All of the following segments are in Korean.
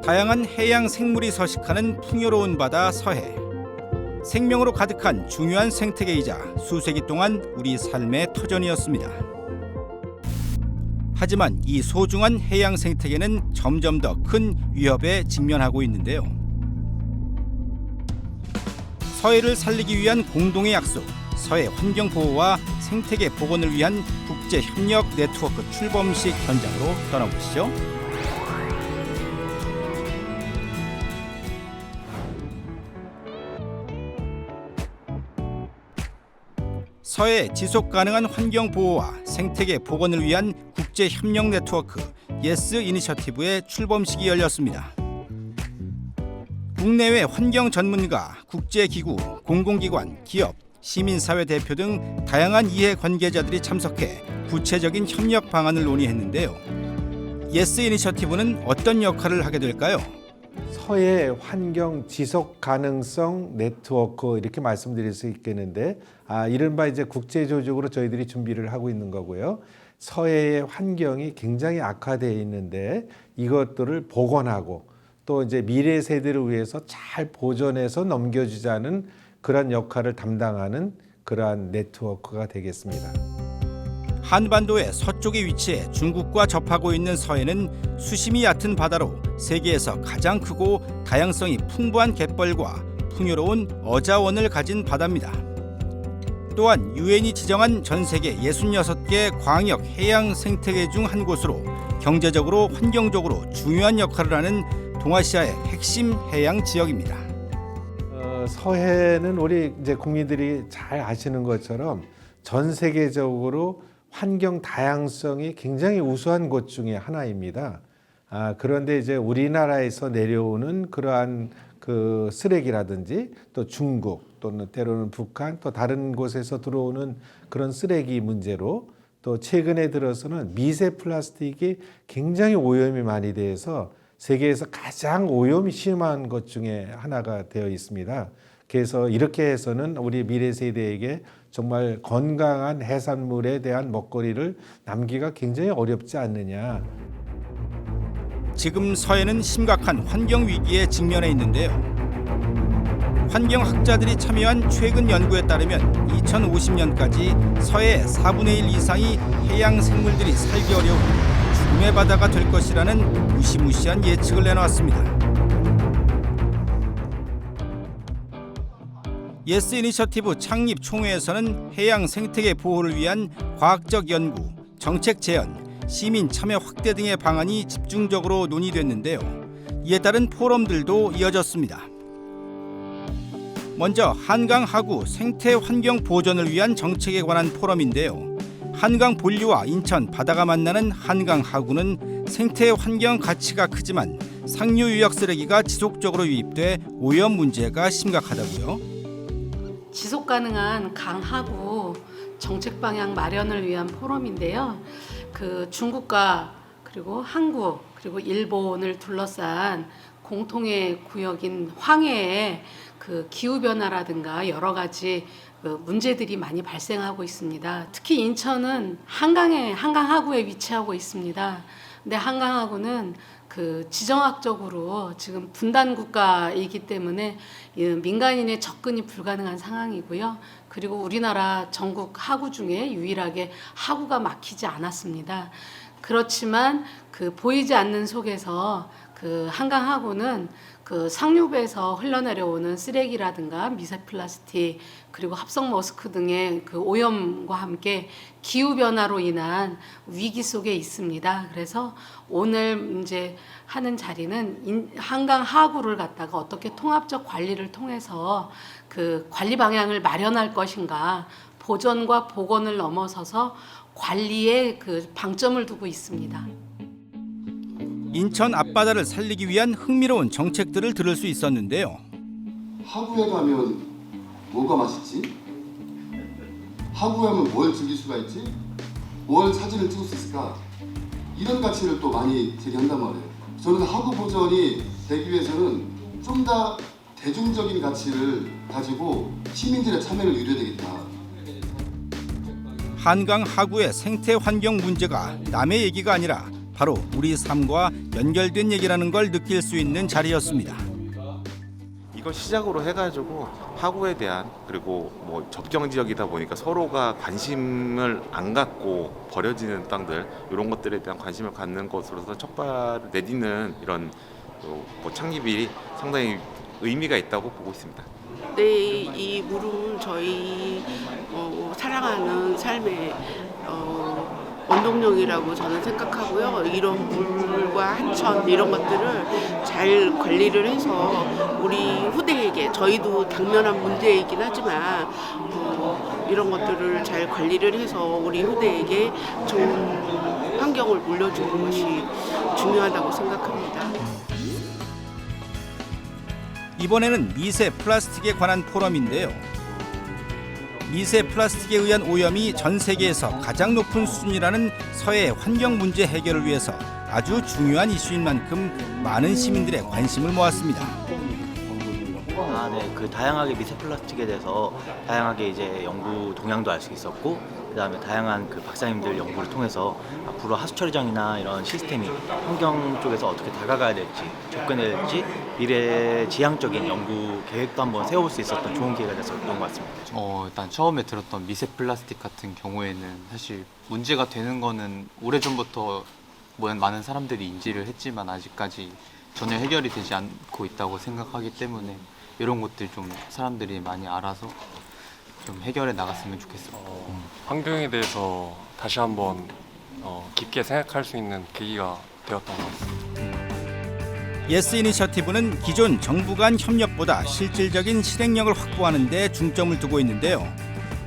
다양한 해양 생물이 서식하는 풍요로운 바다 서해. 생명으로 가득한 중요한 생태계이자 수세기 동안 우리 삶의 터전이었습니다. 하지만 이 소중한 해양 생태계는 점점 더 큰 위협에 직면하고 있는데요. 서해를 살리기 위한 공동의 약속, 서해 환경보호와 생태계 복원을 위한 국제협력 네트워크 출범식 현장으로 떠나보시죠. 서해 지속가능한 환경보호와 생태계 복원을 위한 국제협력 네트워크 예스 이니셔티브의 출범식이 열렸습니다. 국내외 환경 전문가, 국제기구, 공공기관, 기업, 시민사회 대표 등 다양한 이해관계자들이 참석해 구체적인 협력 방안을 논의했는데요. 예스 이니셔티브는 어떤 역할을 하게 될까요? 서해 환경 지속 가능성 네트워크 이렇게 말씀드릴 수 있겠는데 이른바 이제 국제 조직으로 저희들이 준비를 하고 있는 거고요. 서해의 환경이 굉장히 악화되어 있는데 이것들을 복원하고 또 이제 미래 세대를 위해서 잘 보존해서 넘겨주자는 그런 역할을 담당하는 그러한 네트워크가 되겠습니다. 한반도의 서쪽에 위치해 중국과 접하고 있는 서해는 수심이 얕은 바다로 세계에서 가장 크고 다양성이 풍부한 갯벌과 풍요로운 어자원을 가진 바다입니다. 또한 유엔이 지정한 전 세계 66개 광역 해양 생태계 중 한 곳으로 경제적으로 환경적으로 중요한 역할을 하는 동아시아의 핵심 해양 지역입니다. 서해는 우리 이제 국민들이 잘 아시는 것처럼 전 세계적으로 환경 다양성이 굉장히 우수한 곳 중에 하나입니다. 그런데 이제 우리나라에서 내려오는 그러한 그 쓰레기라든지 또 중국 또는 때로는 북한 또 다른 곳에서 들어오는 그런 쓰레기 문제로 또 최근에 들어서는 미세 플라스틱이 굉장히 오염이 많이 돼서 세계에서 가장 오염이 심한 것 중에 하나가 되어 있습니다. 그래서 이렇게 해서는 우리 미래 세대에게 정말 건강한 해산물에 대한 먹거리를 남기가 굉장히 어렵지 않느냐. 지금 서해는 심각한 환경 위기에 직면해 있는데요. 환경학자들이 참여한 최근 연구에 따르면 2050년까지 서해의 4분의 1 이상이 해양 생물들이 살기 어려운 죽음의 바다가 될 것이라는 무시무시한 예측을 내놓았습니다. 예스 이니셔티브 창립 총회에서는 해양 생태계 보호를 위한 과학적 연구, 정책 제안, 시민 참여 확대 등의 방안이 집중적으로 논의됐는데요. 이에 따른 포럼들도 이어졌습니다. 먼저 한강 하구 생태 환경 보존을 위한 정책에 관한 포럼인데요. 한강 본류와 인천 바다가 만나는 한강 하구는 생태 환경 가치가 크지만 상류 유역 쓰레기가 지속적으로 유입돼 오염 문제가 심각하다고요. 지속 가능한 강하구 정책 방향 마련을 위한 포럼인데요. 그 중국과 그리고 한국 그리고 일본을 둘러싼 공통의 구역인 황해에 그 기후 변화라든가 여러 가지 그 문제들이 많이 발생하고 있습니다. 특히 인천은 한강 하구에 위치하고 있습니다. 근데 한강 하구는 그 지정학적으로 지금 분단 국가이기 때문에 민간인의 접근이 불가능한 상황이고요. 그리고 우리나라 전국 하구 중에 유일하게 하구가 막히지 않았습니다. 그렇지만 그 보이지 않는 속에서 그 한강 하구는 그 상류배에서 흘러내려오는 쓰레기라든가 미세 플라스틱 그리고 합성 머스크 등의 그 오염과 함께 기후 변화로 인한 위기 속에 있습니다. 그래서 오늘 이제 하는 자리는 한강 하구를 갖다가 어떻게 통합적 관리를 통해서 그 관리 방향을 마련할 것인가, 보존과 복원을 넘어서서 관리에 그 방점을 두고 있습니다. 인천 앞바다를 살리기 위한 흥미로운 정책들을 들을 수 있었는데요. 하구에 가면 뭐가 맛있지? 하구에 가면 뭘 즐길 수가 있지? 뭘 사진을 찍을 수 있을까? 이런 가치를 또 많이 제기한단 말이에요. 저는 하구 보존이 되기 위해서는 좀 더 대중적인 가치를 가지고 시민들의 참여를 이뤄야 되겠다. 한강 하구의 생태 환경 문제가 남의 얘기가 아니라 바로 우리 삶과 연결된 얘기라는 걸 느낄 수 있는 자리였습니다. 이걸 시작으로 해가지고 화구에 대한, 그리고 뭐 접경 지역이다 보니까 서로가 관심을 안 갖고 버려지는 땅들, 이런 것들에 대한 관심을 갖는 것으로서 첫 발을 내딛는 이런 뭐 창립이 상당히 의미가 있다고 보고 있습니다. 네, 이 물은 저희 살아가는 삶의 원동력이라고 저는 생각하고요. 이런 물과 하천 이런 것들을 잘 관리를 해서 우리 후대에게, 저희도 당면한 문제이긴 하지만 이런 것들을 잘 관리를 해서 우리 후대에게 좋은 환경을 물려주는 것이 중요하다고 생각합니다. 이번에는 미세 플라스틱에 관한 포럼인데요. 미세 플라스틱에 의한 오염이 전 세계에서 가장 높은 수준이라는 서해 환경 문제 해결을 위해서 아주 중요한 이슈인 만큼 많은 시민들의 관심을 모았습니다. 네, 그 다양하게 미세 플라스틱에 대해서 다양하게 이제 연구 동향도 알 수 있었고, 그다음에 다양한 그 박사님들 연구를 통해서 앞으로 하수 처리장이나 이런 시스템이 환경 쪽에서 어떻게 다가가야 될지, 접근해야 될지 미래 지향적인 연구 계획도 한번 세워볼 수 있었던 좋은 기회가 됐었던 것 같습니다. 일단 처음에 들었던 미세 플라스틱 같은 경우에는 사실 문제가 되는 거는 오래전부터 많은 사람들이 인지를 했지만 아직까지 전혀 해결이 되지 않고 있다고 생각하기 때문에 이런 것들 좀 사람들이 많이 알아서 좀 해결해 나갔으면 좋겠습니다. 환경에 대해서 다시 한번 깊게 생각할 수 있는 계기가 되었던 것 같습니다. 예스 이니셔티브는 기존 정부 간 협력보다 실질적인 실행력을 확보하는 데 중점을 두고 있는데요.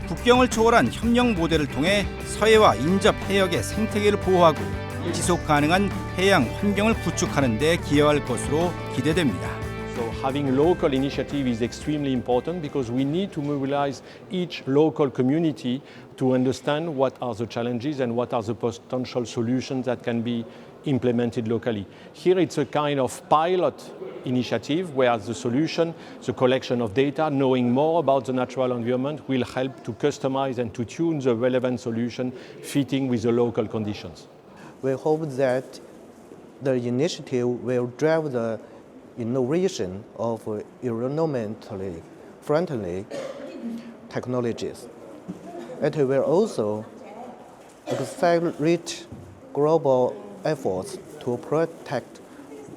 국경을 초월한 협력 모델을 통해 서해와 인접 해역의 생태계를 보호하고 지속 가능한 해양 환경을 구축하는 데 기여할 것으로 기대됩니다. So having local initiative is extremely important because we need to mobilize each local community to understand what are the challenges and what are the potential solutions that can be implemented locally. Here it's a kind of pilot initiative where the solution, the collection of data, knowing more about the natural environment will help to customize and to tune the relevant solution fitting with the local conditions. We hope that the initiative will drive the innovation of environmentally friendly technologies. It will also accelerate global efforts to protect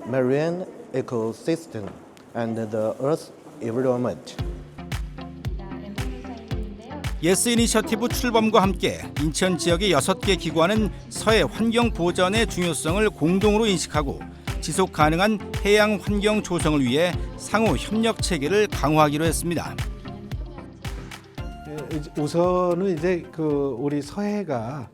marine ecosystem and the Earth's environment. 예스 이니셔티브 출범과 함께 인천 지역의 6개 기관은 서해 환경 보전의 중요성을 공동으로 인식하고 지속 가능한 해양 환경 조성을 위해 상호 협력 체계를 강화하기로 했습니다. 우선은 이제 우리 서해가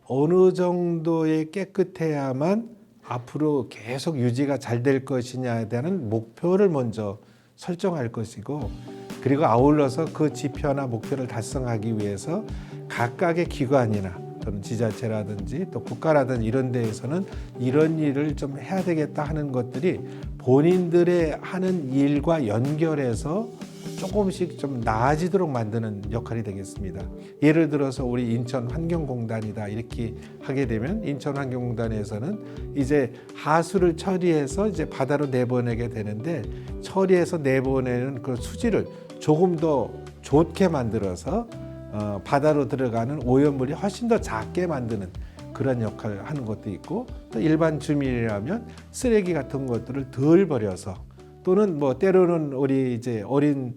어느 정도의 깨끗해야만 앞으로 계속 유지가 잘 될 것이냐에 대한 목표를 먼저 설정할 것이고, 그리고 아울러서 그 지표나 목표를 달성하기 위해서 각각의 기관이나 또는 지자체라든지 또 국가라든지 이런 데에서는 이런 일을 좀 해야 되겠다 하는 것들이 본인들의 하는 일과 연결해서 조금씩 좀 나아지도록 만드는 역할이 되겠습니다. 예를 들어서 우리 인천환경공단이다 이렇게 하게 되면 인천환경공단에서는 이제 하수를 처리해서 이제 바다로 내보내게 되는데, 처리해서 내보내는 그 수질을 조금 더 좋게 만들어서 바다로 들어가는 오염물이 훨씬 더 작게 만드는 그런 역할을 하는 것도 있고, 또 일반 주민이라면 쓰레기 같은 것들을 덜 버려서, 또는 뭐 때로는 우리 이제 어린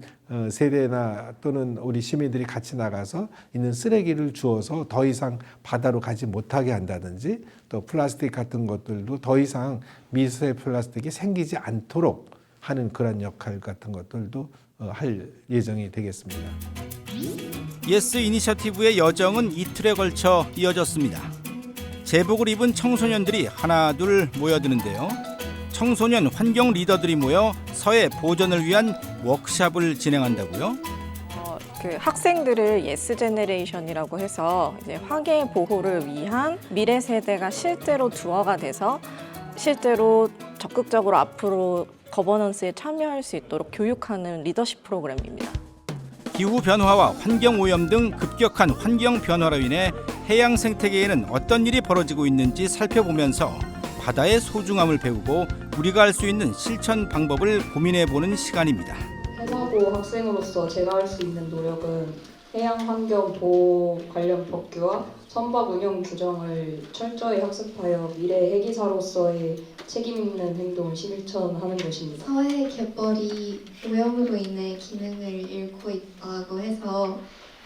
세대나 또는 우리 시민들이 같이 나가서 있는 쓰레기를 주워서 더 이상 바다로 가지 못하게 한다든지, 또 플라스틱 같은 것들도 더 이상 미세 플라스틱이 생기지 않도록 하는 그런 역할 같은 것들도 할 예정이 되겠습니다. 예스 이니셔티브의 여정은 이틀에 걸쳐 이어졌습니다. 제복을 입은 청소년들이 하나 둘 모여드는데요. 청소년 환경 리더들이 모여 서해 보전을 위한 워크숍을 진행한다고요? 그 학생들을 예스 제네레이션이라고 해서 이제 환경 보호를 위한 미래 세대가 실제로 두어가 돼서 실제로 적극적으로 앞으로 거버넌스에 참여할 수 있도록 교육하는 리더십 프로그램입니다. 기후 변화와 환경 오염 등 급격한 환경 변화로 인해 해양 생태계에는 어떤 일이 벌어지고 있는지 살펴보면서 바다의 소중함을 배우고 우리가 할 수 있는 실천 방법을 고민해보는 시간입니다. 해사고 학생으로서 제가 할 수 있는 노력은 해양환경보호 관련 법규와 선박 운영 규정을 철저히 학습하여 미래 해기사로서의 책임 있는 행동을 실천하는 것입니다. 서해 갯벌이 오염으로 인해 기능을 잃고 있다고 해서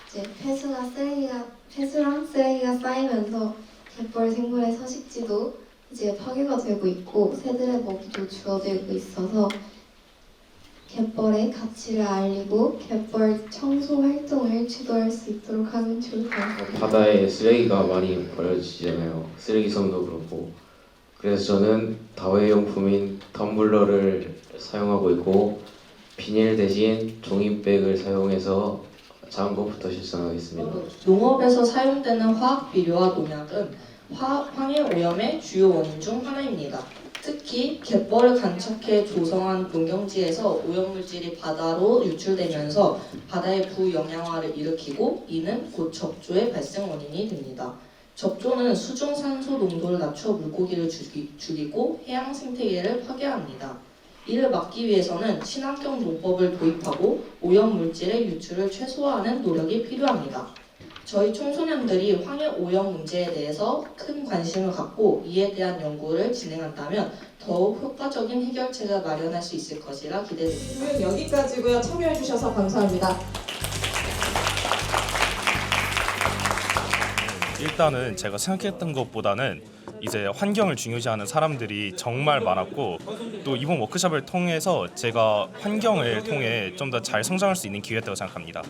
이제 폐수랑 쓰레기가 쌓이면서 갯벌 생물의 서식지도 이제 파괴가 되고 있고 새들의 먹이도 줄어들고 있어서 갯벌의 가치를 알리고 갯벌 청소 활동을 주도할 수 있도록 하면 좋을 것 같아요. 바다에 쓰레기가 많이 버려지잖아요. 쓰레기성도 그렇고. 그래서 저는 다회용품인 텀블러를 사용하고 있고 비닐 대신 종이백을 사용해서 작은 것부터 실천하겠습니다. 농업에서 사용되는 화학 비료와 농약은 황해 오염의 주요 원인 중 하나입니다. 특히 갯벌을 간척해 조성한 농경지에서 오염물질이 바다로 유출되면서 바다의 부영양화를 일으키고 이는 곧 적조의 발생 원인이 됩니다. 적조는 수중 산소 농도를 낮춰 물고기를 죽이고 해양 생태계를 파괴합니다. 이를 막기 위해서는 친환경 농법을 도입하고 오염물질의 유출을 최소화하는 노력이 필요합니다. 저희 청소년들이 황해 오염 문제에 대해서 큰 관심을 갖고 이에 대한 연구를 진행한다면 더욱 효과적인 해결책을 마련할 수 있을 것이라 기대됩니다. 여기까지고요. 참여해 주셔서 감사합니다. 일단은 제가 생각했던 것보다는 이제 환경을 중요시하는 사람들이 정말 많았고 또 이번 워크숍을 통해서 제가 환경을 통해 좀 더 잘 성장할 수 있는 기회였다고 생각합니다.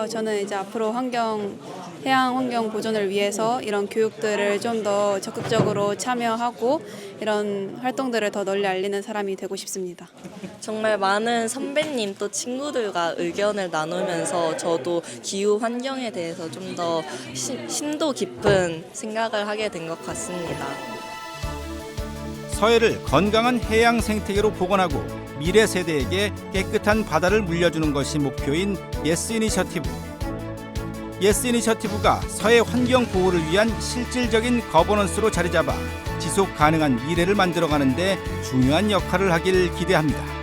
저는 이제 앞으로 해양 환경 보존을 위해서 이런 교육들을 좀 더 적극적으로 참여하고 이런 활동들을 더 널리 알리는 사람이 되고 싶습니다. 정말 많은 선배님 또 친구들과 의견을 나누면서 저도 기후 환경에 대해서 좀 더 심도 깊은 생각을 하게 된 것 같습니다. 서해를 건강한 해양 생태계로 복원하고 미래 세대에게 깨끗한 바다를 물려주는 것이 목표인 예스 이니셔티브. 예스 이니셔티브가 서해 환경 보호를 위한 실질적인 거버넌스로 자리 잡아 지속 가능한 미래를 만들어가는 데 중요한 역할을 하길 기대합니다.